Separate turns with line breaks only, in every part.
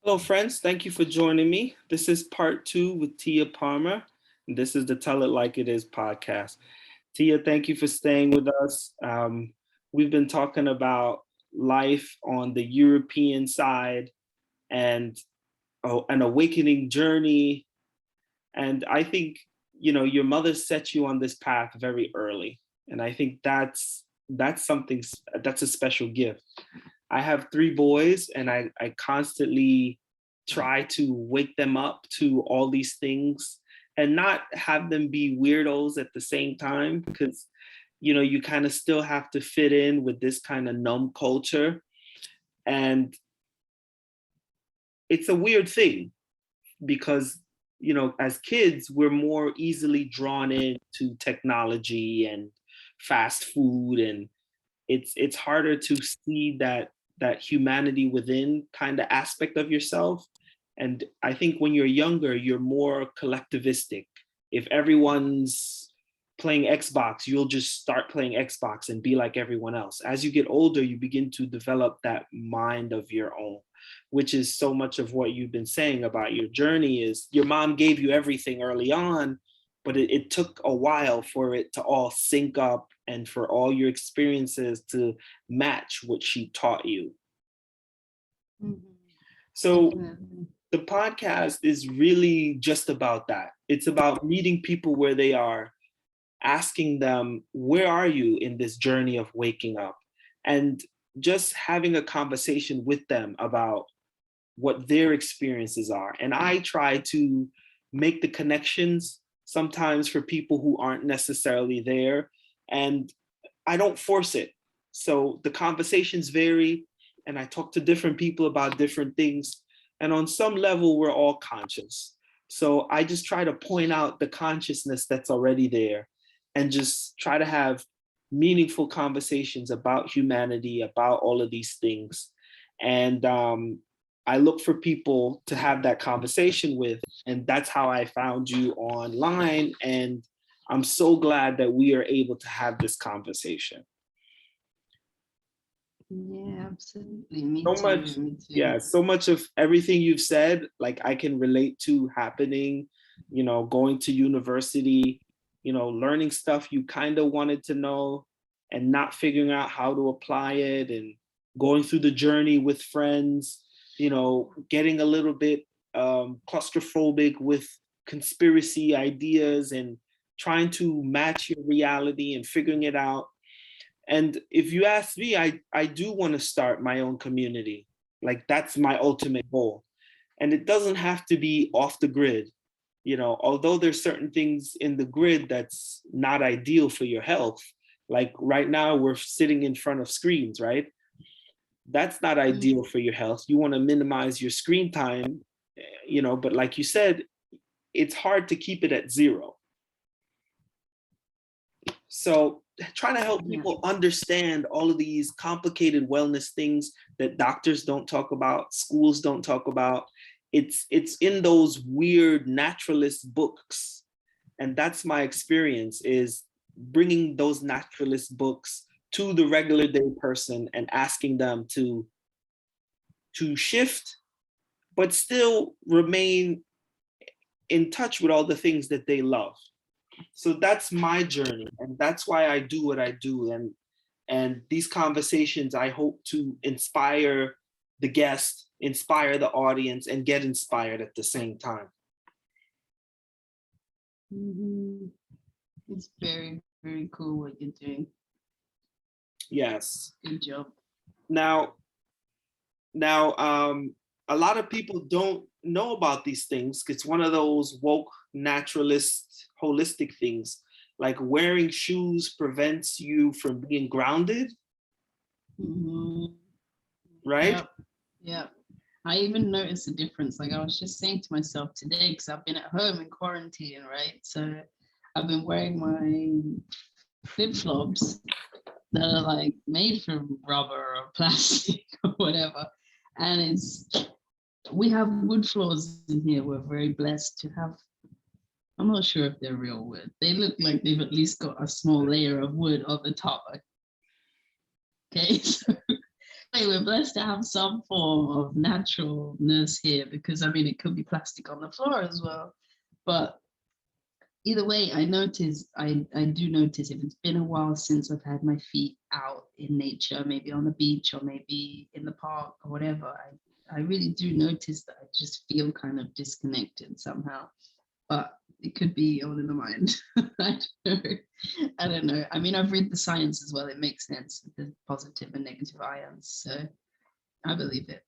Hello, friends. Thank you for joining me. This is part two with Tia Palmer, and this is the Tell It Like It Is podcast. Tia, thank you for staying with us. We've been talking about life on the European side and an awakening journey. And I think, your mother set you on this path very early. And I think that's something that's a special gift. I have three boys, and I constantly try to wake them up to all these things and not have them be weirdos at the same time, because you kind of still have to fit in with this kind of numb culture. And it's a weird thing because as kids we're more easily drawn into technology and fast food, and it's harder to see that humanity within kind of aspect of yourself. And I think when you're younger, you're more collectivistic. If everyone's playing Xbox, you'll just start playing Xbox and be like everyone else. As you get older, you begin to develop that mind of your own, which is so much of what you've been saying about your journey. Is your mom gave you everything early on, but it took a while for it to all sync up and for all your experiences to match what she taught you.
Mhm.
So
Definitely.
the podcast is really just about that. It's about meeting people where they are, asking them, where are you in this journey of waking up? And just having a conversation with them about what their experiences are. And I try to make the connections sometimes for people who aren't necessarily there. And I don't force it. So the conversations vary, and I talk to different people about different things. And on some level, we're all conscious. So I just try to point out the consciousness that's already there and just try to have meaningful conversations about humanity, about all of these things. And I look for people to have that conversation with. And that's how I found you online. And I'm so glad that we are able to have this conversation.
Yeah, absolutely. Me
So
too.
much,
Me too.
yeah, so much of everything you've said, like I can relate to happening, going to university, learning stuff you kind of wanted to know and not figuring out how to apply it, and going through the journey with friends, getting a little bit claustrophobic with conspiracy ideas and trying to match your reality and figuring it out. And if you ask me, I do want to start my own community. Like that's my ultimate goal. And it doesn't have to be off the grid. Although there's certain things in the grid that's not ideal for your health. Like right now we're sitting in front of screens, right? That's not ideal
Mm.
for your health. You want to minimize your screen time, but like you said, it's hard to keep it at zero. So trying to help
Yeah.
people understand all of these complicated wellness things that doctors don't talk about, schools don't talk about. It's in those weird naturalist books. And that's my experience, is bringing those naturalist books to the regular day person and asking them to shift but still remain in touch with all the things that they love. So that's my journey, and that's why I do what I do. And these conversations, I hope to inspire the guest, inspire the audience, and get inspired at the same time.
Hmm. It's very, very cool what you're doing.
Yes.
Good job.
Now, now, a lot of people don't know about these things. It's one of those woke naturalist holistic things, like wearing shoes prevents you from being grounded,
Hmm.
right?
Yep. Yep. I even noticed the difference. Like I was just saying to myself today, because I've been at home in quarantine, right? So I've been wearing my flip flops that are like made from rubber or plastic or whatever. And we have wood floors in here. We're very blessed to have. I'm not sure if they're real wood. They look like they've at least got a small layer of wood on the top. Okay, so we're blessed to have some form of naturalness here, because I mean, it could be plastic on the floor as well. But either way, I do notice if it's been a while since I've had my feet out in nature, maybe on the beach or maybe in the park or whatever, I really do notice that I just feel kind of disconnected somehow. But it could be all in the mind. I don't know. I don't know. I mean, I've read the science as well. It makes sense with the positive and negative ions. So I believe it.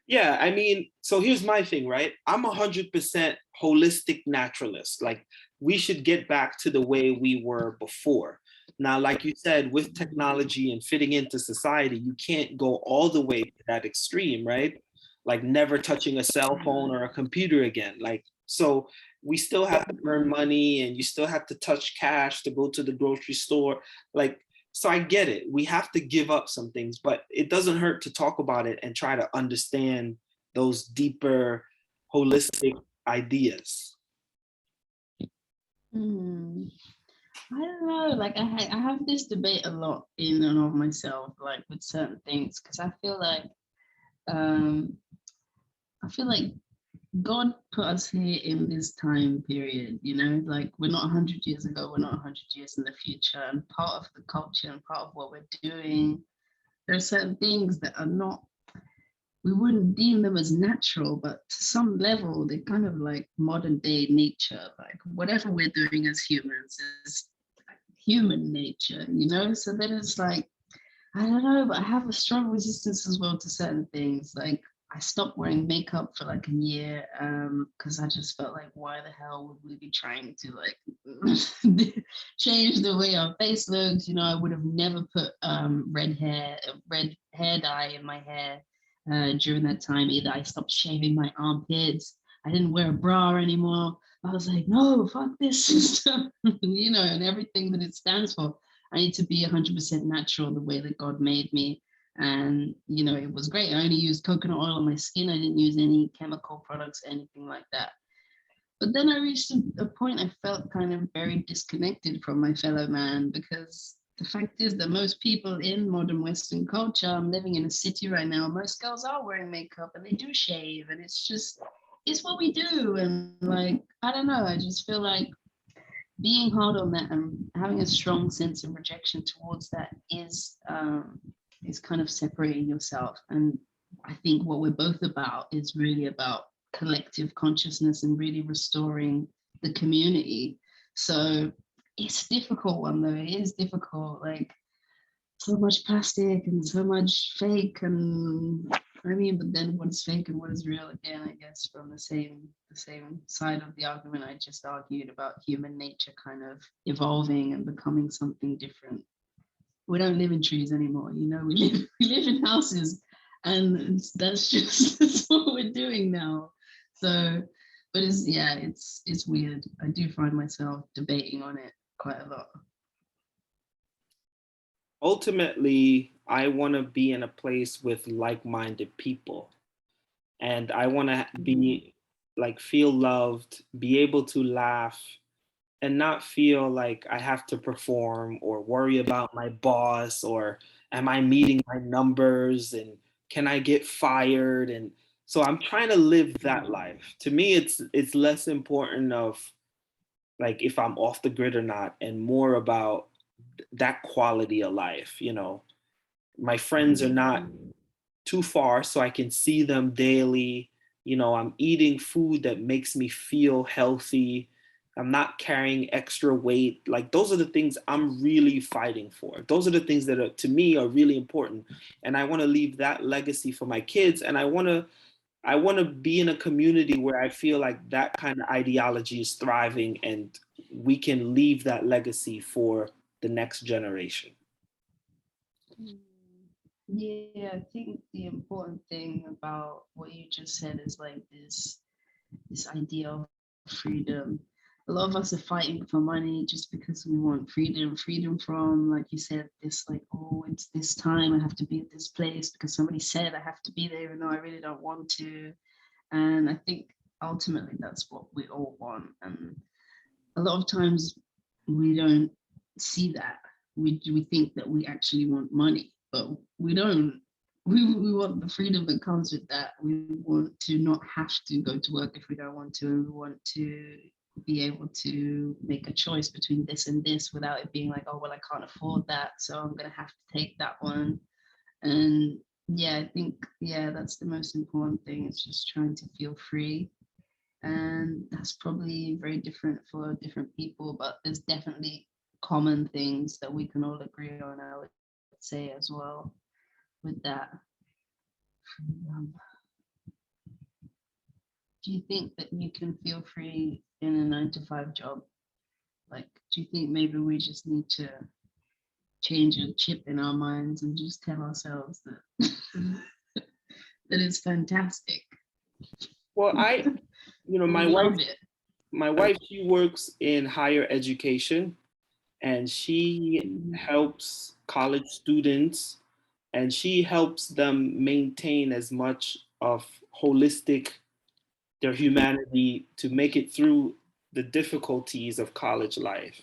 Yeah, I mean, so here's my thing, right? I'm 100% holistic naturalist. Like, we should get back to the way we were before. Now, like you said, with technology and fitting into society, you can't go all the way to that extreme, right? Like never touching a cell phone or a computer again. Like, so we still have to earn money and you still have to touch cash to go to the grocery store. Like, so I get it. We have to give up some things, but it doesn't hurt to talk about it and try to understand those deeper, holistic ideas.
Hmm. I don't know. Like I have this debate a lot in and of myself, like with certain things, because um, I feel like God put us here in this time period. You know, like we're not 100 years ago, we're not 100 years in the future, and part of the culture and part of what we're doing, there are certain things that are not, we wouldn't deem them as natural, but to some level, they're kind of like modern day nature. Like whatever we're doing as humans is human nature, you know? So then it's like, I don't know, but I have a strong resistance as well to certain things. Like I stopped wearing makeup for like a year because I just felt like, why the hell would we be trying to like change the way our face looks? You know, I would have never put red hair dye in my hair during that time either. I stopped shaving my armpits. I didn't wear a bra anymore. I was like, no, fuck this system, you know, and everything that it stands for. I need to be 100% natural the way that God made me. And, you know, it was great. I only used coconut oil on my skin. I didn't use any chemical products, anything like that. But then I reached a point I felt kind of very disconnected from my fellow man, because the fact is that most people in modern Western culture, I'm living in a city right now, most girls are wearing makeup and they do shave. And it's just, it's what we do. And like, I don't know, I just feel like being hard on that and having a strong sense of rejection towards that is kind of separating yourself. And I think what we're both about is really about collective consciousness and really restoring the community. So it's a difficult one though. It is difficult. Like so much plastic and so much fake, and I mean, but then what is fake and what is real again, I guess, from the same side of the argument I just argued about human nature kind of evolving and becoming something different. We don't live in trees anymore, you know, we live in houses, and that's just that's what we're doing now. So but it's, yeah, it's weird. I do find myself debating on it quite a lot.
Ultimately, I want to be in a place with like-minded people, and I want to
Mm.
be like feel loved, be able to laugh, and not feel like I have to perform or worry about my boss or am I meeting my numbers and can I get fired? And so I'm trying to live that life. To me, it's less important of like if I'm off the grid or not, and more about that quality of life. You know, my friends are not too far, so I can see them daily. You know, I'm eating food that makes me feel healthy. I'm not carrying extra weight. Like those are the things I'm really fighting for. Those are the things that are to me are really important. And I want to leave that legacy for my kids. And I want to be in a community where I feel like that kind of ideology is thriving and we can leave that legacy for the next generation.
Mm. Yeah, I think the important thing about what you just said is like this idea of freedom. A lot of us are fighting for money just because we want freedom. Freedom from, like you said, this like, oh, it's this time I have to be at this place because somebody said I have to be there even though I really don't want to. And I think ultimately that's what we all want. And a lot of times we don't see that. We think that we actually want money, but we don't. We want the freedom that comes with that. We want to not have to go to work if we don't want to. We want to be able to make a choice between this and this without it being like, oh, well, I can't afford that, so I'm going to have to take that one. And yeah, I think, yeah, that's the most important thing. It's just trying to feel free. And that's probably very different for different people, but there's definitely common things that we can all agree on, I would say, as well, with that. Um, do you think that you can feel free in a 9 to 5 job? Like, do you think maybe we just need to change a chip in our minds and just tell ourselves that that it's fantastic?
Well, my
We
wife,
love it.
she works in higher education, and she helps college students, and she helps them maintain as much of holistic their humanity to make it through the difficulties of college life.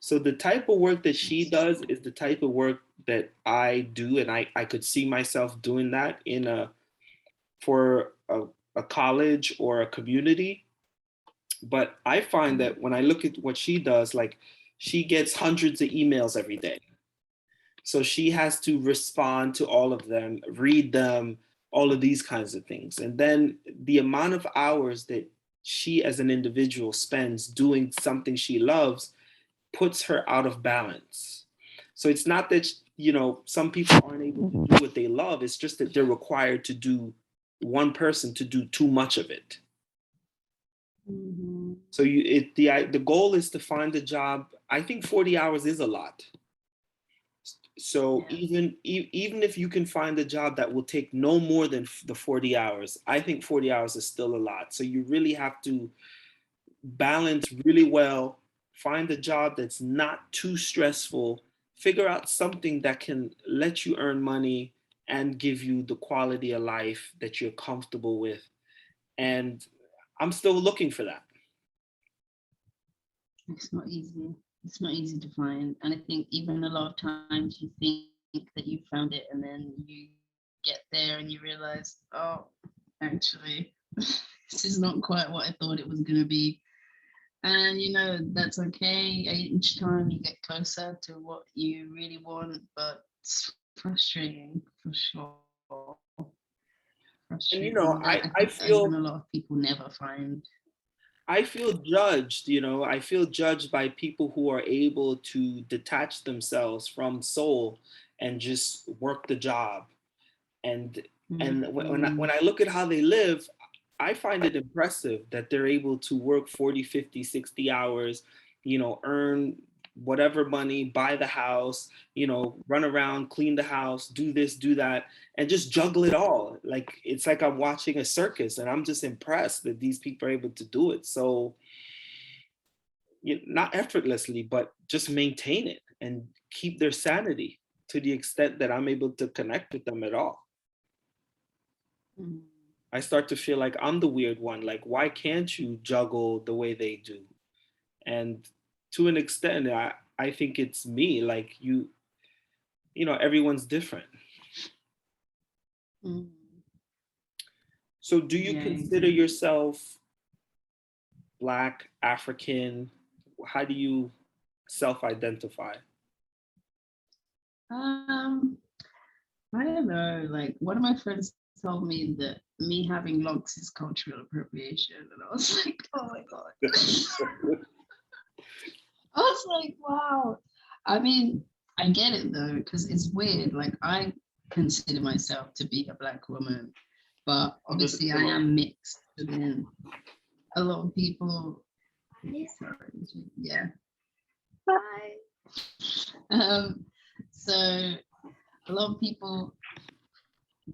So the type of work that she does is the type of work that I do, and I could see myself doing that in a for a college or a community. But I find that when I look at what she does, like she gets hundreds of emails every day. So she has to respond to all of them, read them, all of these kinds of things. And then the amount of hours that she as an individual spends doing something she loves puts her out of balance. So it's not that, some people aren't able to do what they love, it's just that they're required to do one person to do too much of it.
Mm-hmm.
So the goal is to find a job. I think 40 hours is a lot. So
Yeah.
even if you can find a job that will take no more than the 40 hours, I think 40 hours is still a lot. So you really have to balance really well, find a job that's not too stressful, figure out something that can let you earn money and give you the quality of life that you're comfortable with. And I'm still looking for that.
It's not easy. It's not easy to find. And I think even a lot of times you think that you found it and then you get there and you realize, oh, actually, this is not quite what I thought it was going to be. And that's okay. Each time you get closer to what you really want, but it's frustrating for sure.
And
Frustrating. That I think even a lot of people never find.
I feel judged, I feel judged by people who are able to detach themselves from soul and just work the job. And
Mm-hmm.
when I look at how they live, I find it impressive that they're able to work 40, 50, 60 hours, earn whatever money, buy the house, run around, clean the house, do this, do that, and just juggle it all. Like it's like I'm watching a circus, and I'm just impressed that these people are able to do it. So, not effortlessly, but just maintain it and keep their sanity to the extent that I'm able to connect with them at all.
Mm-hmm.
I start to feel like I'm the weird one. Like, why can't you juggle the way they do? And to an extent, I think it's me. Like everyone's different.
Mm-hmm.
So do you
Yeah, I
consider
agree.
yourself Black, African? How do you self-identify?
Um, I don't know. Like one of my friends told me that me having locks is cultural appropriation, and I was like, oh my god. I was like, wow. I mean, I get it though, because it's weird. Like I consider myself to be a Black woman, but obviously I am mixed. And then a lot of people, sorry, yeah, bye. So a lot of people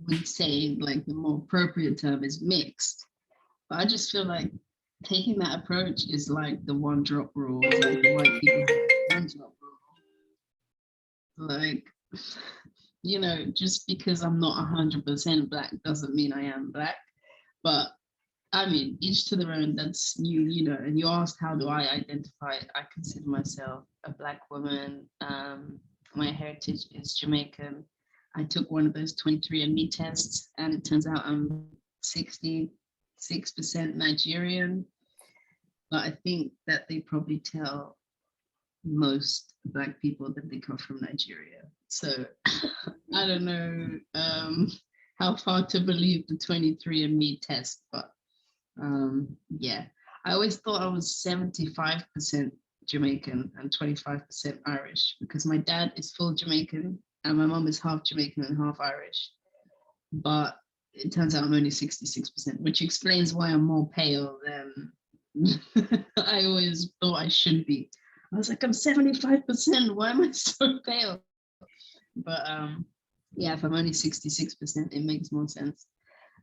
would say like the more appropriate term is mixed. But I just feel like taking that approach is like the one drop rule. It's like the white people have one drop rule. Like, just because I'm not 100% Black doesn't mean I am Black. But I mean, each to their own. That's and you asked, how do I identify? I consider myself a Black woman. My heritage is Jamaican. I took one of those 23andMe tests, and it turns out I'm 66% Nigerian. But I think that they probably tell most Black people that they come from Nigeria. So I don't know how far to believe the 23andMe test, but yeah, I always thought I was 75% Jamaican and 25% Irish, because my dad is full Jamaican and my mom is half Jamaican and half Irish. But it turns out I'm only 66%, which explains why I'm more pale than I always thought I should be. I was like, I'm 75%. Why am I so pale? But yeah, if I'm only 66%, it makes more sense.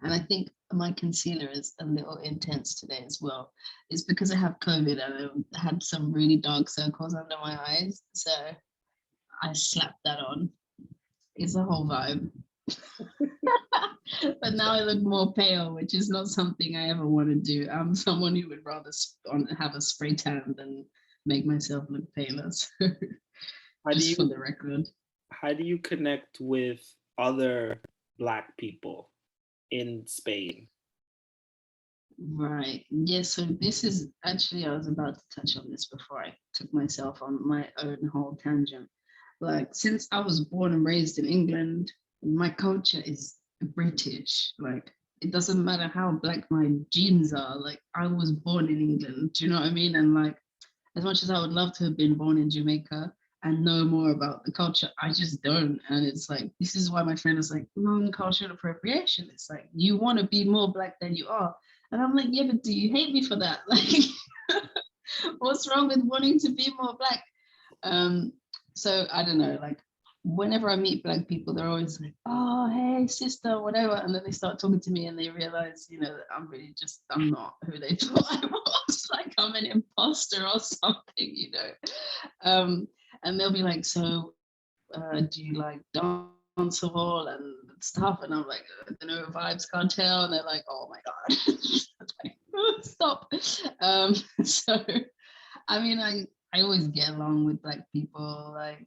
And I think my concealer is a little intense today as well. It's because I have COVID and I had some really dark circles under my eyes. So I slapped that on. It's a whole vibe. But now I look more pale, which is not something I ever want to do. I'm someone who would rather have a spray tan than make myself look paler. So just for the record.
How do you connect with other Black people in Spain?
Right. Yeah. So this is actually, I was about to touch on this before I took myself on my own whole tangent. Like, since I was born and raised in England, my culture is British. Like, it doesn't matter how Black my genes are. Like, I was born in England. Do you know what I mean? And like, as much as I would love to have been born in Jamaica and know more about the culture, I just don't. And it's like, this is why my friend was like, cultural appropriation. It's like, you want to be more Black than you are. And I'm like, yeah, but do you hate me for that? Like, what's wrong with wanting to be more Black? So I don't know, like, whenever I meet Black people, they're always like, oh, hey, sister, whatever. And then they start talking to me and they realize, you know, that I'm not who they thought I was. Like, I'm an imposter or something, you know. And they'll be like, so do you like dancehall and stuff? And I'm like, I don't know, Vibes Cartel. And they're like, oh my God. Like, stop. So, I mean, I always get along with Black people, like,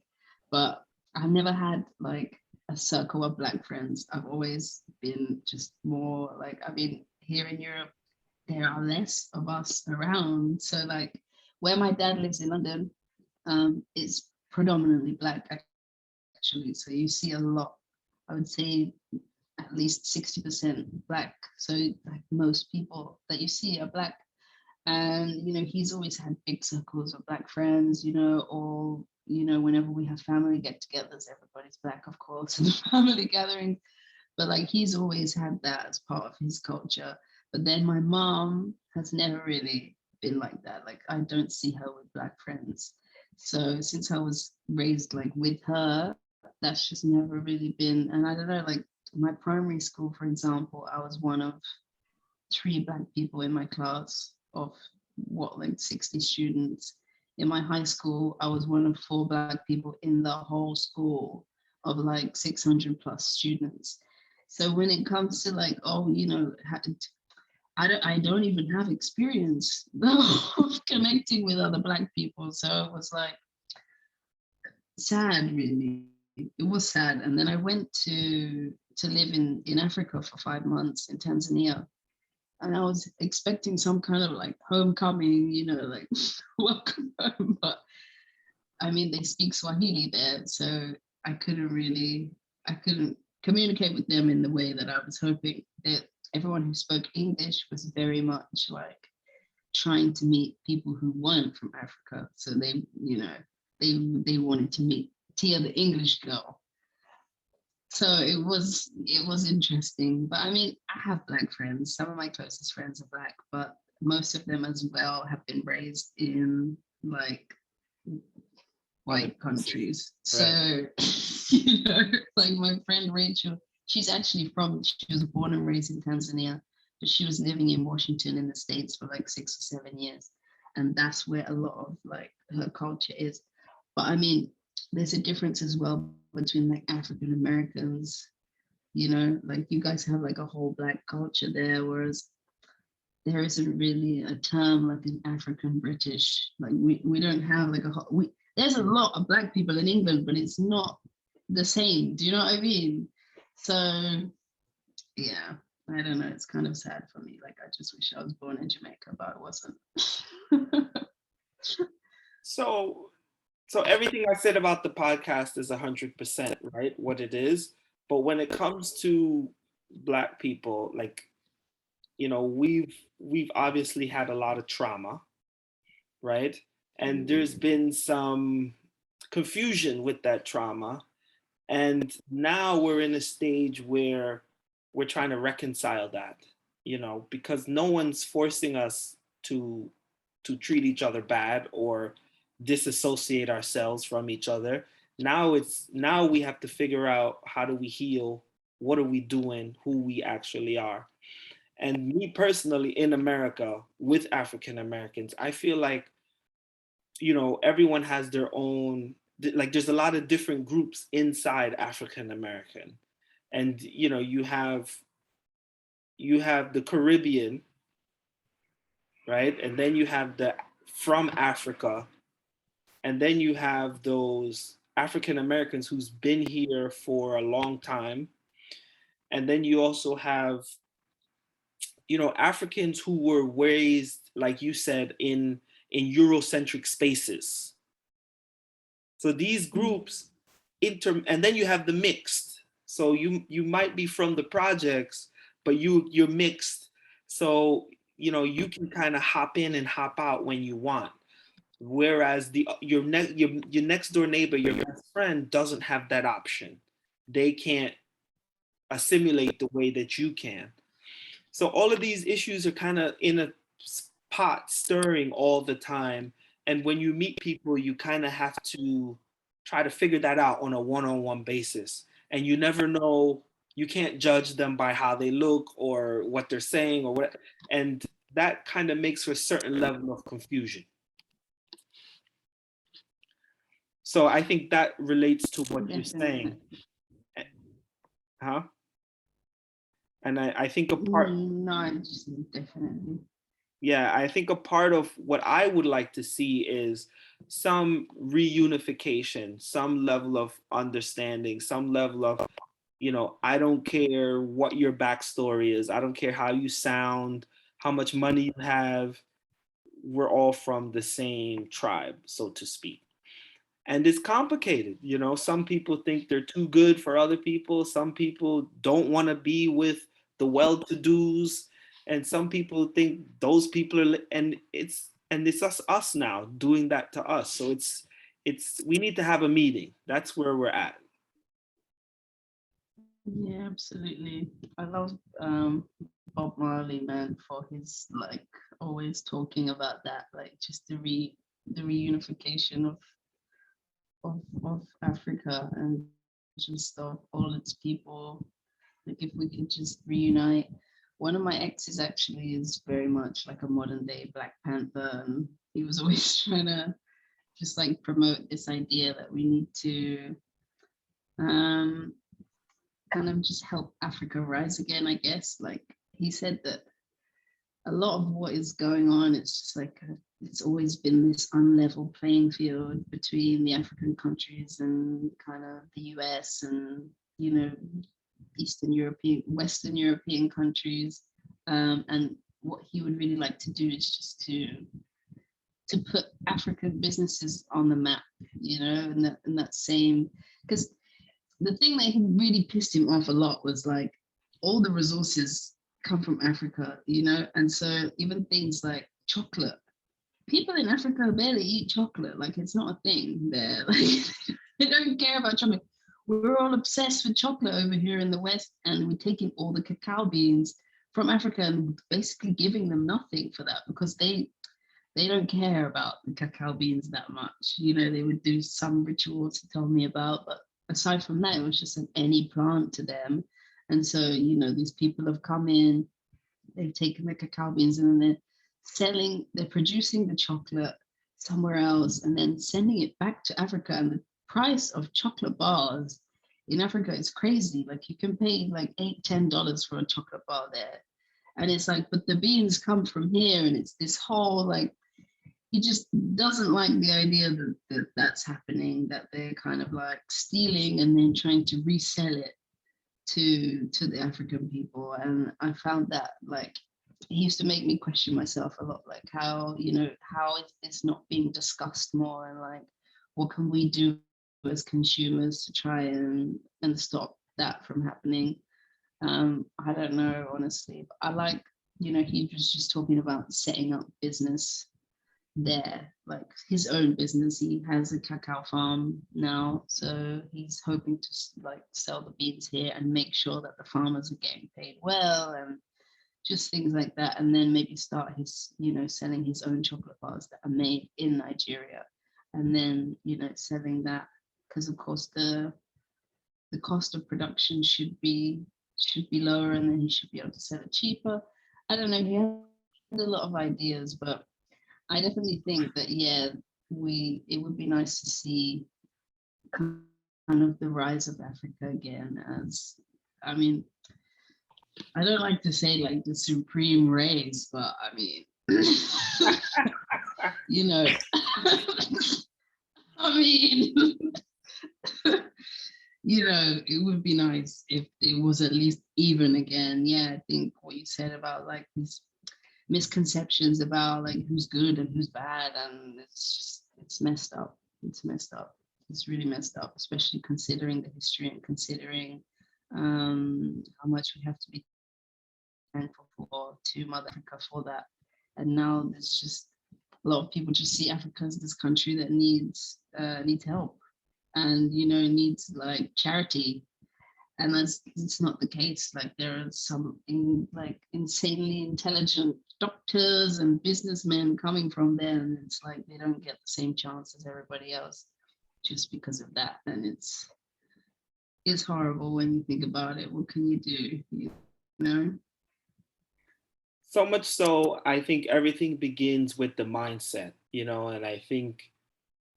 but I've never had like a circle of Black friends. I've always been just more like, I mean, here in Europe, there are less of us around. So like, where my dad lives in London, it's predominantly Black actually. So you see a lot, I would say at least 60% Black. So like most people that you see are Black. And, you know, he's always had big circles of Black friends, you know, or, you know, whenever we have family get-togethers, everybody's Black, of course, in the family gathering. But like, he's always had that as part of his culture. But then my mom has never really been like that. Like, I don't see her with Black friends. So since I was raised like with her, that's just never really been. And I don't know, like my primary school, for example, I was one of 3 Black people in my class of like 60 students. In my high school, I was one of 4 Black people in the whole school of like 600 plus students. So when it comes to like, oh, you know, I don't even have experience of connecting with other Black people. So it was like sad, really. It was sad. And then I went to live in Africa for 5 months in Tanzania. And I was expecting some kind of like homecoming, you know, like welcome home. But I mean, they speak Swahili there, so I couldn't communicate with them in the way that I was hoping. That everyone who spoke English was very much like trying to meet people who weren't from Africa. So they, you know, they wanted to meet Tia, the English girl. So it was interesting. But I mean, I have Black friends. Some of my closest friends are Black, but most of them as well have been raised in like white countries. Right. So, you know, like my friend Rachel, she was born and raised in Tanzania, but she was living in Washington in the States for like 6 or 7 years. And that's where a lot of like her culture is. But I mean, there's a difference as well between like African Americans, you know, like you guys have like a whole Black culture there, whereas there isn't really a term like an African British. Like we don't have like there's a lot of Black people in England, but it's not the same. Do you know what I mean? So yeah, I don't know. It's kind of sad for me. Like I just wish I was born in Jamaica, but I wasn't.
So so everything I said about the podcast is 100% right, what it is. But when it comes to Black people, like, we've obviously had a lot of trauma, right? And there's been some confusion with that trauma. And now we're in a stage where we're trying to reconcile that, because no one's forcing us to treat each other bad or disassociate ourselves from each other. Now we have to figure out, how do we heal, what are we doing, who we actually are. And me personally, in America with African Americans, I feel like, everyone has their own, like there's a lot of different groups inside African American. And you have the Caribbean, right? And then you have the from Africa, and then you have those African Americans who's been here for a long time. And then you also have, Africans who were raised, like you said, in Eurocentric spaces. So these groups and then you have the mixed. So you might be from the projects, but you're mixed. So you can kind of hop in and hop out when you want. Whereas your next door neighbor, your best friend, doesn't have that option. They can't assimilate the way that you can. So all of these issues are kind of in a pot stirring all the time. And when you meet people, you kind of have to try to figure that out on a one-on-one basis. And you never know, you can't judge them by how they look or what they're saying or what. And that kind of makes for a certain level of confusion. So I think that relates to what you're saying. Huh? And I think a part,
No, definitely.
yeah, I think a part of what I would like to see is some reunification, some level of understanding, some level of, I don't care what your backstory is. I don't care how you sound, how much money you have. We're all from the same tribe, so to speak. And it's complicated. Some people think they're too good for other people. Some people don't want to be with the well-to-dos, and some people think those people are, and it's us now doing that to us. So it's we need to have a meeting. That's where we're at.
Yeah, absolutely. I love Bob Marley, man, for his like always talking about that, like just the reunification of Africa and just of all its people. Like if we could just reunite. One of my exes actually is very much like a modern day Black Panther, and he was always trying to just like promote this idea that we need to um, kind of just help Africa rise again, I guess. Like he said that a lot of what is going on, it's just like it's always been this unlevel playing field between the African countries and kind of the US and, you know, Western European countries. And what he would really like to do is just to put African businesses on the map, you know, and that same, because the thing that really pissed him off a lot was like all the resources come from Africa, you know, and so even things like chocolate, people in Africa barely eat chocolate, like it's not a thing there. Like they don't care about chocolate. We're all obsessed with chocolate over here in the West, and we're taking all the cacao beans from Africa and basically giving them nothing for that because they don't care about the cacao beans that much. You know, they would do some rituals to tell me about, but aside from that, it was just an any plant to them. And so, you know, these people have come in, they've taken the cacao beans and then they're producing the chocolate somewhere else and then sending it back to Africa. And the price of chocolate bars in Africa is crazy. Like you can pay like $8-10 for a chocolate bar there. And it's like, but the beans come from here, and it's this whole like, he just doesn't like the idea that that's happening, that they're kind of like stealing and then trying to resell it to the African people. And I found that like he used to make me question myself a lot, like how, you know, how is this not being discussed more, and like what can we do as consumers to try and stop that from happening. I don't know, honestly, but I like, you know, he was just talking about setting up business there, like his own business. He has a cacao farm now, so he's hoping to like sell the beans here and make sure that the farmers are getting paid well, and just things like that. And then maybe start his, you know, selling his own chocolate bars that are made in Nigeria, and then, you know, selling that, because of course the cost of production should be lower, and then he should be able to sell it cheaper. I don't know, he had a lot of ideas, but I definitely think that, yeah, it would be nice to see kind of the rise of Africa again as, I mean, I don't like to say like the supreme race, but I mean, you know, I mean, you know, it would be nice if it was at least even again. Yeah, I think what you said about like these misconceptions about like who's good and who's bad, and it's messed up. It's messed up. It's really messed up, especially considering the history and considering how much we have to be thankful for to Mother Africa for that. And now there's just a lot of people just see Africa as this country that needs help, and, you know, needs like charity, and that's it's not the case. Like there are some like insanely intelligent doctors and businessmen coming from there, and it's like they don't get the same chance as everybody else just because of that. And it's horrible when you think about it. What can you do? You know?
So much so, I think everything begins with the mindset, and I think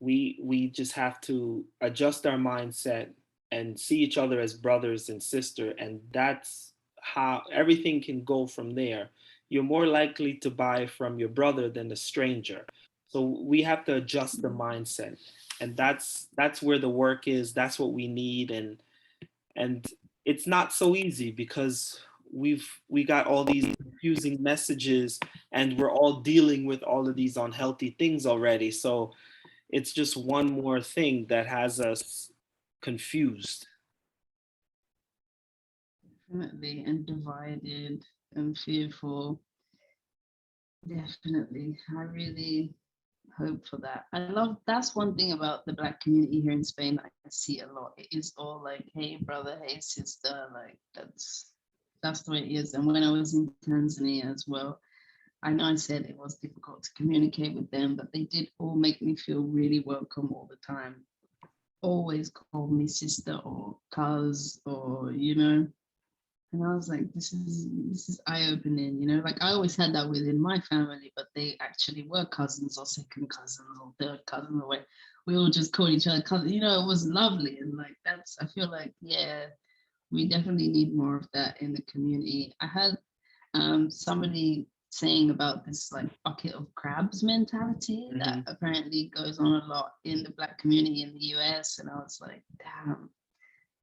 we just have to adjust our mindset and see each other as brothers and sister, and that's how everything can go from there. You're more likely to buy from your brother than a stranger. So we have to adjust the mindset, and that's where the work is. That's what we need, and it's not so easy because we got all these confusing messages, and we're all dealing with all of these unhealthy things already. So it's just one more thing that has us confused.
Definitely, and divided and fearful. Definitely. I really hope for that. I love that's one thing about the Black community here in Spain. I see a lot. It is all like, hey brother, hey sister, like that's the way it is. And when I was in Tanzania as well, I know I said it was difficult to communicate with them, but they did all make me feel really welcome all the time. Always called me sister or cuz, or, you know. And I was like, this is eye-opening, you know. Like I always had that within my family, but they actually were cousins or second cousins or third cousins, or we all just called each other cousins. You know, it was lovely. And like I feel like, yeah, we definitely need more of that in the community. I had somebody saying about this like bucket of crabs mentality that
Mm-hmm.
apparently goes on a lot in the Black community in the US. And I was like, damn,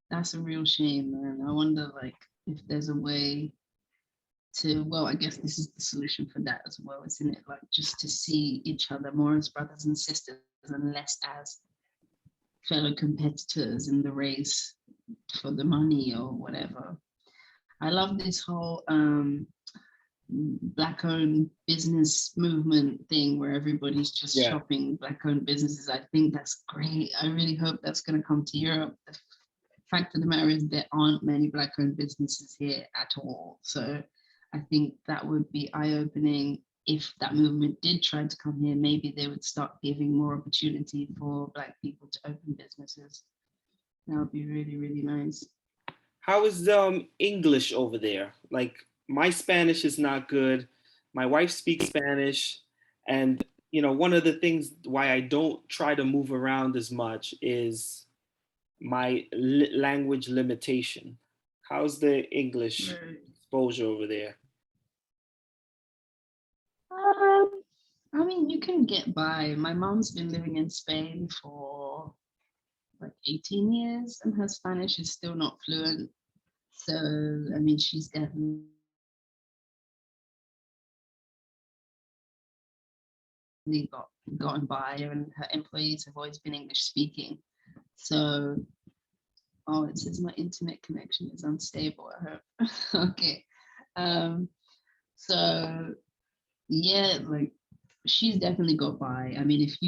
that's a real shame, man. I wonder like if there's a way to, well, I guess this is the solution for that as well, isn't it? Like just to see each other more as brothers and sisters and less as fellow competitors in the race for the money or whatever. I love this whole Black owned business movement thing where everybody's just
Yeah.
shopping Black owned businesses. I think that's great. I really hope that's going to come to Europe. The fact of the matter is there aren't many Black owned businesses here at all. So I think that would be eye-opening. If that movement did try to come here, maybe they would start giving more opportunity for Black people to open businesses. That would be really, really nice.
How is English over there? Like my Spanish is not good. My wife speaks Spanish, and one of the things why I don't try to move around as much is my language limitation. How's the English
Right.
exposure over there?
Um, I mean, you can get by. My mom's been living in Spain for like 18 years, and her Spanish is still not fluent. So, I mean, she's definitely gotten by, and her employees have always been English speaking. So, oh, it says my internet connection is unstable. I hope. Okay. Um, so yeah, like she's definitely got by. I mean, if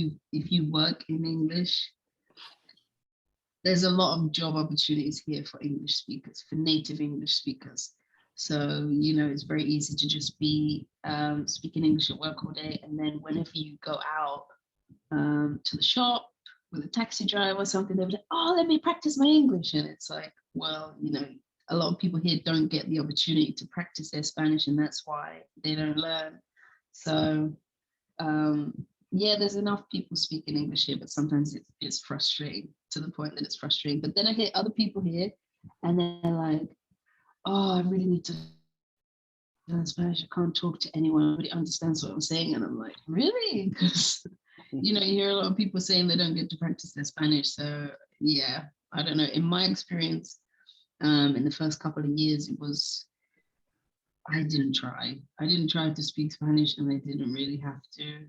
you work in English, there's a lot of job opportunities here for English speakers, for native English speakers. So, it's very easy to just be speaking English at work all day. And then whenever you go out to the shop with a taxi driver or something, they'll be like, oh, let me practice my English. And it's like, well, a lot of people here don't get the opportunity to practice their Spanish, and that's why they don't learn. So, um, yeah, there's enough people speaking English here, but sometimes it's frustrating to the point that it's frustrating. But then I hear other people here, and they're like, "Oh, I really need to learn Spanish. I can't talk to anyone. Nobody understands what I'm saying." And I'm like, "Really?" Because you hear a lot of people saying they don't get to practice their Spanish. So yeah, I don't know. In my experience, in the first couple of years, it was I didn't try. I didn't try to speak Spanish, and I didn't really have to.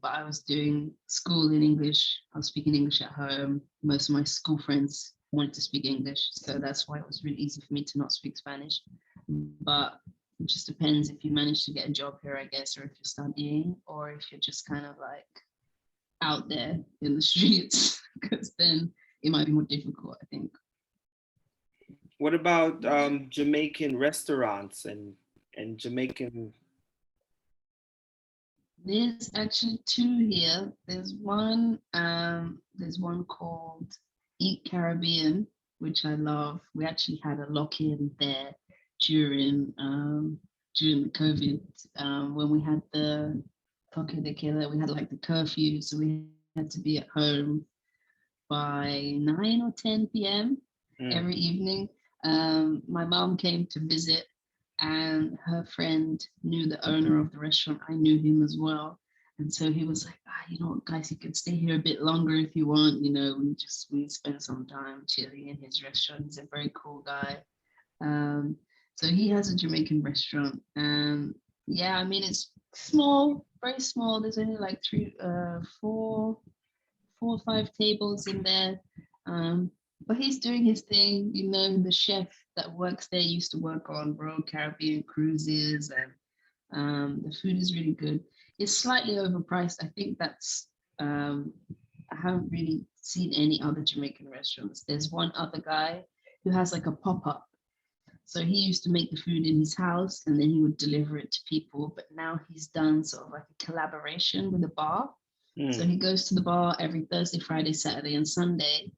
But I was doing school in English. I was speaking English at home. Most of my school friends wanted to speak English, so that's why it was really easy for me to not speak Spanish. But it just depends if you manage to get a job here, I guess, or if you're studying, or if you're just kind of like out there in the streets, because then it might be more difficult, I think.
What about Jamaican restaurants and Jamaican?
There's actually two here. There's one called Eat Caribbean, which I love. We actually had a lock-in there during the COVID, when we had the toque de queda. We had like the curfew, so we had to be at home by 9 or 10 p.m.
Mm.
every evening. My mom came to visit, and her friend knew the owner of the restaurant. I knew him as well. And so he was like, guys, you can stay here a bit longer if you want. We spent some time chilling in his restaurant. He's a very cool guy. Um, so he has a Jamaican restaurant. And yeah, I mean, it's small, very small. There's only like four or five tables in there. Um, but he's doing his thing. The chef that works there used to work on Royal Caribbean cruises, and the food is really good. It's slightly overpriced. I think that's, I haven't really seen any other Jamaican restaurants. There's one other guy who has like a pop up. So he used to make the food in his house, and then he would deliver it to people. But now he's done sort of like a collaboration with a bar. So
Mm.
he goes to the bar every Thursday, Friday, Saturday, and Sunday,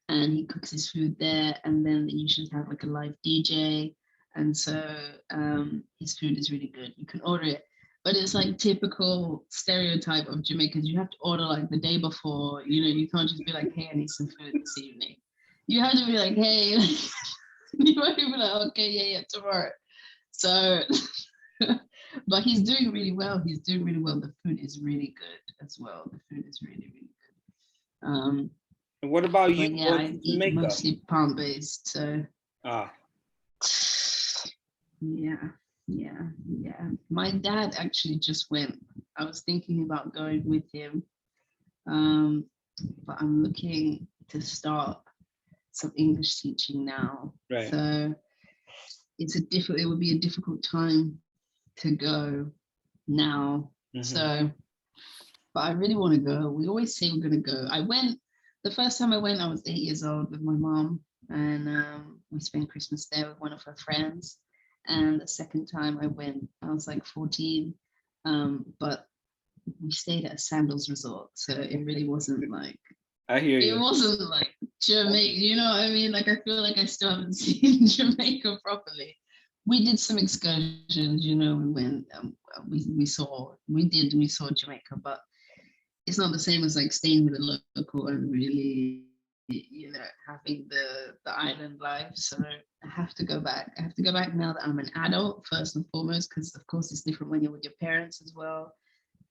and he cooks his food there. And then they usually have like a live DJ. And so his food is really good. You can order it, but it's like typical stereotype of Jamaicans. You have to order like the day before. You can't just be like, "Hey, I need some food this evening." You have to be like, "Hey," you might be like, "Okay, yeah, tomorrow." So but he's doing really well. He's doing really well. The food is really good as well. The food is really, really good.
And what about you
But yeah,
going
I
to
eat
Jamaica?
mostly plant-based. So
Ah,
yeah, yeah. My dad actually just went. I was thinking about going with him, um, but I'm looking to start some English teaching now.
right.
So it would be a difficult time to go now.
Hmm.
So, but I really want to go. We always say we're going to go. The first time I went, I was 8 years old with my mom, and we spent Christmas there with one of her friends. And the second time I went, I was like 14. But we stayed at a sandals resort. So
I hear
it
you.
wasn't like Jamaica, you know what I mean? Like, I feel like I still haven't seen Jamaica properly. We did some excursions, we went, we saw Jamaica, but it's not the same as like staying with a local and really, having the island life. So I have to go back. I have to go back now that I'm an adult, first and foremost, because of course it's different when you're with your parents as well.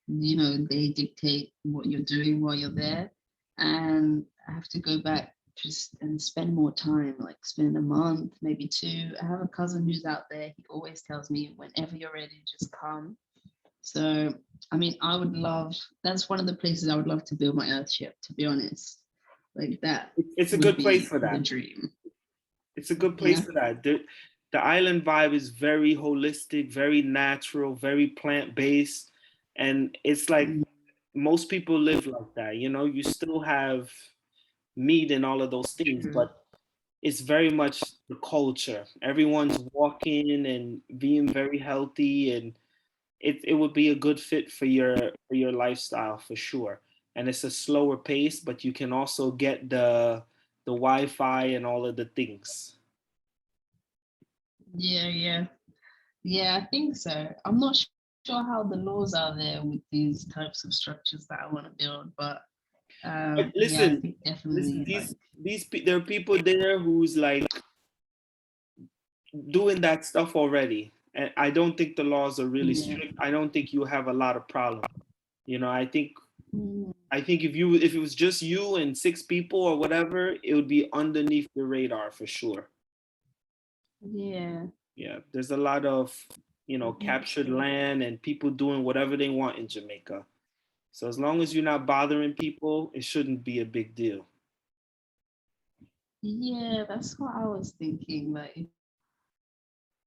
they dictate what you're doing while you're there. And I have to go back just and spend more time, like spend a month, maybe two. I have a cousin who's out there. He always tells me, whenever you're ready, just come. So, I mean, I would love, that's one of the places I would love to build my earthship, to be honest. Like that
It's a
would
good place
be
for
the
that.
dream.
It's a good place
Yeah.
for that. The island vibe is very holistic, very natural, very plant based. And it's like
Mm,
most people live like that. You still have meat and all of those things,
true.
but it's very much the culture. Everyone's walking and being very healthy, and it would be a good fit for your lifestyle for sure. And it's a slower pace, but you can also get the Wi-Fi and all of the things.
Yeah, yeah. Yeah, I think so. I'm not sure how the laws are there with these types of structures that I want to build, but
But
yeah, I
listen,
think
listen,
definitely like,
there are people there who's like doing that stuff already. And I don't think the laws are really
yeah.
strict. I don't think you have a lot of problem. I think
Mm,
if it was just you and six people or whatever, it would be underneath the radar for sure.
yeah.
Yeah, there's a lot of,
I think
captured
so.
land and people doing whatever they want in Jamaica. So as long as you're not bothering people, it shouldn't be a big deal.
Yeah, that's what I was thinking. Like,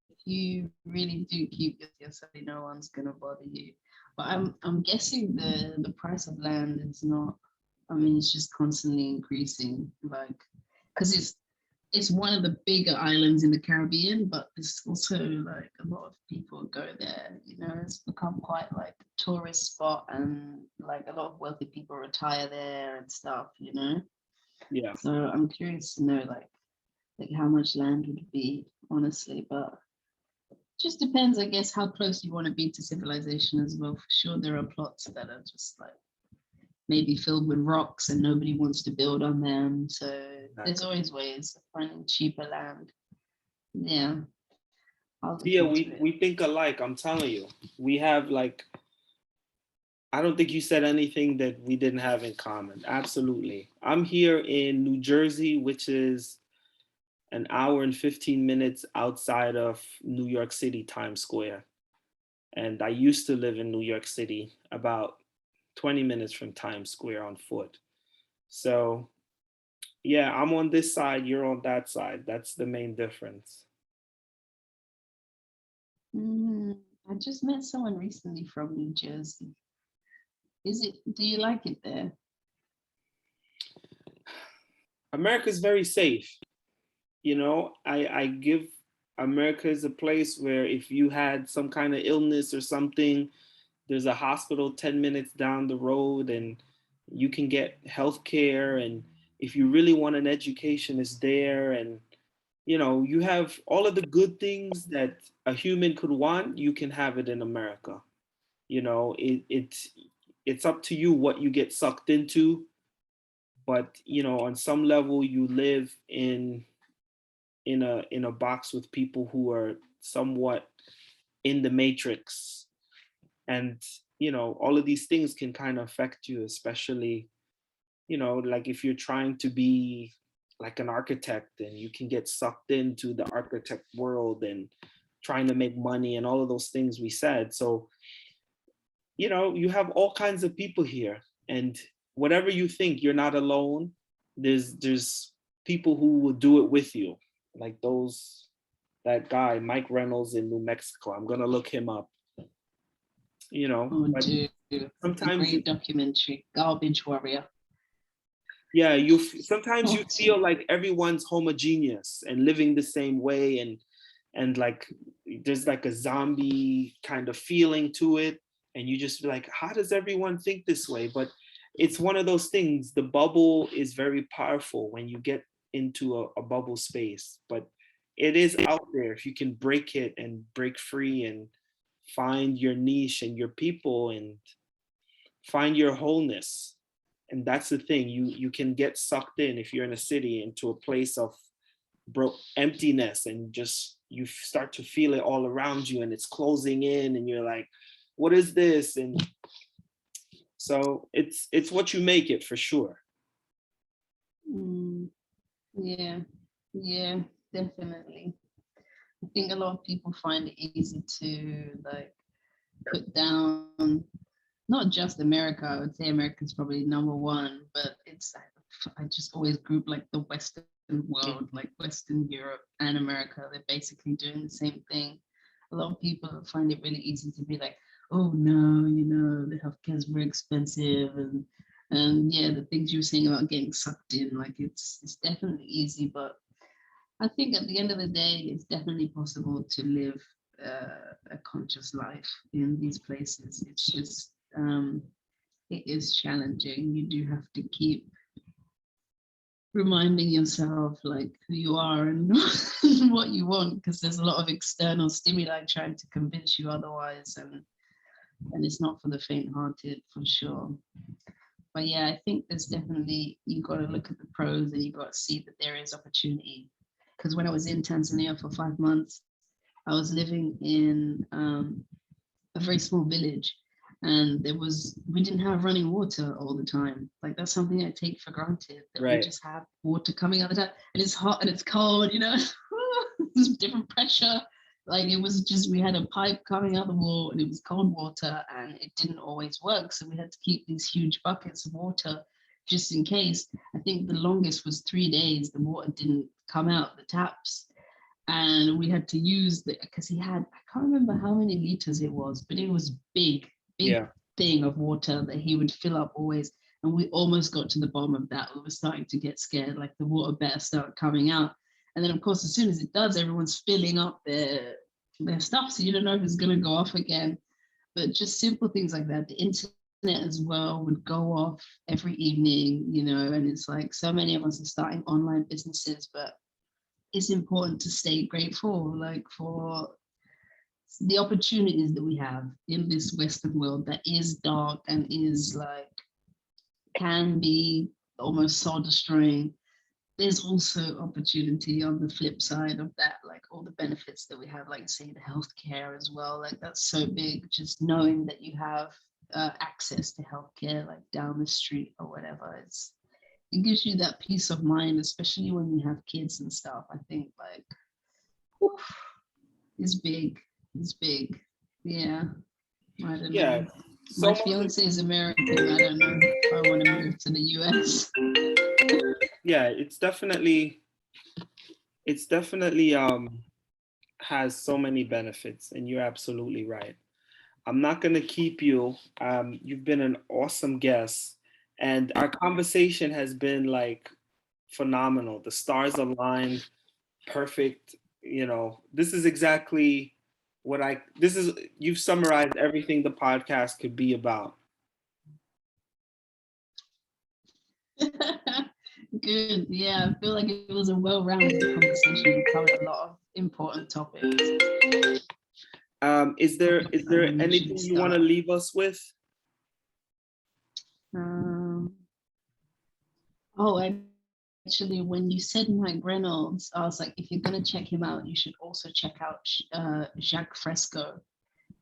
if you really do keep it to yourself, no one's gonna bother you. But I'm guessing the price of land is not. I mean, it's just constantly increasing. Like, because it's one of the bigger islands in the Caribbean, but it's also like a lot of people go there. It's become quite like a tourist spot, and like a lot of wealthy people retire there and stuff.
Yeah.
So I'm curious to know like how much land would it be, honestly, but just depends, I guess, how close you want to be to civilization as well. For sure, there are plots that are just like maybe filled with rocks and nobody wants to build on them. So there's
Exactly.
always ways of finding cheaper land. Yeah, I'll look
Yeah,
into
we
it.
we think alike. I'm telling you, we have like I don't think you said anything that we didn't have in common. Absolutely. I'm here in New Jersey, which is an hour and 15 minutes outside of New York City, Times Square. And I used to live in New York City, about 20 minutes from Times Square on foot. So, yeah, I'm on this side, you're on that side. That's the main difference.
Mm, I just met someone recently from New Jersey. Do you like it there?
America's very safe. I give America is a place where if you had some kind of illness or something, there's a hospital 10 minutes down the road and you can get health care. And if you really want an education, it's there. And you have all of the good things that a human could want, you can have it in America. It's up to you what you get sucked into, but on some level you live in a box with people who are somewhat in the matrix. And all of these things can kind of affect you, especially like if you're trying to be like an architect, and you can get sucked into the architect world and trying to make money and all of those things we said. So you have all kinds of people here, and whatever you think, you're not alone. There's people who will do it with you, like that guy Mike Reynolds in New Mexico. I'm gonna look him up.
Oh,
But
dude, it's a
sometimes
great documentary, Garbage Warrior.
yeah, sometimes you
Oh,
feel like everyone's homogeneous and living the same way, and like there's like a zombie kind of feeling to it, and you just be like, how does everyone think this way? But it's one of those things. The bubble is very powerful when you get into a bubble space, but it is out there if you can break it and break free and find your niche and your people and find your wholeness. And that's the thing, you can get sucked in if you're in a city into a place of emptiness, and just you start to feel it all around you and it's closing in and you're like, what is this? And So it's what you make it, for sure.
Mm, yeah, yeah, definitely. I think a lot of people find it easy to like put down not just America. I would say America's probably number one, but it's I just always group like the Western world, like Western Europe and America. They're basically doing the same thing. A lot of people find it really easy to be like, oh no, the healthcare is very expensive, and yeah, the things you were saying about getting sucked in, like it's definitely easy, but I think at the end of the day, it's definitely possible to live a conscious life in these places. It's just it is challenging. You do have to keep reminding yourself like who you are and what you want, because there's a lot of external stimuli trying to convince you otherwise, and it's not for the faint-hearted for sure. But yeah, I think there's definitely, you got to look at the pros and you got to see that there is opportunity. Because when I was in Tanzania for 5 months, I was living in a very small village, and we didn't have running water all the time. Like that's something I take for granted, that we
Right.
just have water coming out of the tap, and it's hot and it's cold, there's different pressure. Like it was just, we had a pipe coming out the wall and it was cold water and it didn't always work. So we had to keep these huge buckets of water just in case. I think the longest was 3 days. The water didn't come out the taps, and we had to use because he had, I can't remember how many liters it was, but it was big
Yeah.
thing of water that he would fill up always. And we almost got to the bottom of that. We were starting to get scared, like the water better start coming out. And then of course, as soon as it does, everyone's filling up their stuff, so you don't know if it's going to go off again. But just simple things like that. The internet as well would go off every evening, and it's like so many of us are starting online businesses, but it's important to stay grateful, like for the opportunities that we have in this Western world that is dark and is like, can be almost soul destroying. There's also opportunity on the flip side of that, like all the benefits that we have, like say the healthcare as well. Like that's so big, just knowing that you have access to healthcare, like down the street or whatever. It gives you that peace of mind, especially when you have kids and stuff. I think like, whew, it's big. It's big. Yeah. I don't
Yeah.
know.
So
My
much.
fiance is American. I don't know if I want to move to the US.
Yeah, it's definitely has so many benefits, and you're absolutely right. I'm not going to keep you. You've been an awesome guest, and our conversation has been like phenomenal. The stars aligned, perfect. This is exactly you've summarized everything the podcast could be about.
Good. Yeah, I feel like it was a well-rounded conversation. We covered a lot of important topics.
Is there
We should
anything you want to
start.
leave us with?
Um, oh, actually, when you said Mike Reynolds, I was like, if you're gonna check him out, you should also check out Jacques Fresco,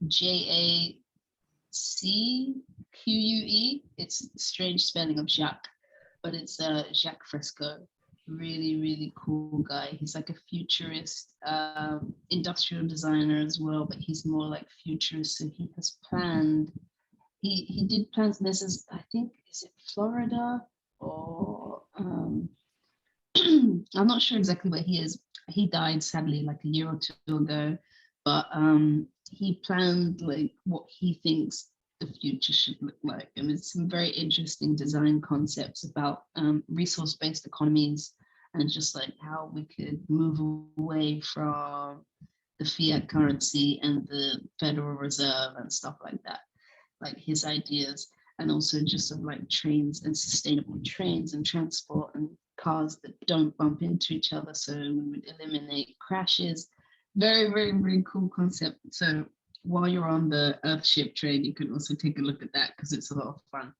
JACQUE. It's strange spelling of Jacques, but it's Jacques Fresco. Really, really cool guy. He's like a futurist, industrial designer as well, but he's more like futurist. So he has planned. He did plans. This is, I think, is it Florida or I'm not sure exactly where he is. He died sadly like a year or two ago, but he planned like what he thinks the future should look like, and it's some very interesting design concepts about resource-based economies and just like how we could move away from the fiat currency and the Federal Reserve and stuff like that, like his ideas, and also just of like trains and sustainable trains and transport and cars that don't bump into each other, so we would eliminate crashes. Very, very, very cool concept. So while you're on the earthship train, you can also take a look at that because it's a lot of fun.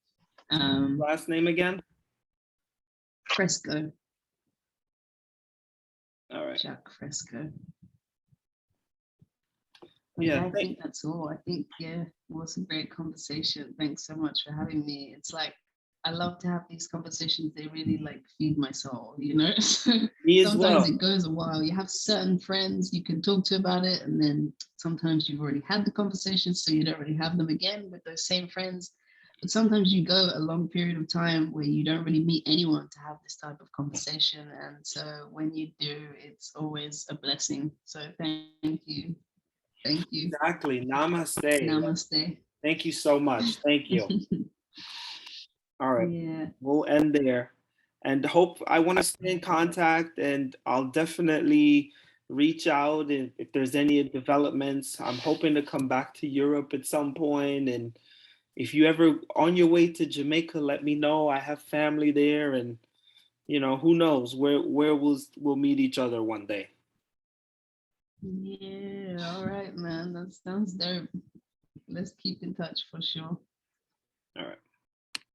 Last name again?
Fresco.
All right.
Jacques Fresco. But
Yeah.
yeah, I think that's all. I think, yeah, it was a great conversation. Thanks so much for having me. It's like, I love to have these conversations. They really like feed my soul, you know? So
Me as
sometimes
well.
it goes a while. You have certain friends you can talk to about it. And then sometimes you've already had the conversation, so you don't really have them again with those same friends. But sometimes you go a long period of time where you don't really meet anyone to have this type of conversation. And so when you do, it's always a blessing. So thank you. Thank you.
Exactly. Namaste.
Namaste.
Thank you so much. Thank you. All right.
Yeah.
We'll end there. And hope I want to stay in contact, and I'll definitely reach out if there's any developments. I'm hoping to come back to Europe at some point. And if you ever on your way to Jamaica, let me know. I have family there, and who knows where we'll meet each other one day.
Yeah. All right, man. That sounds dope. Let's keep in touch for sure.
All right.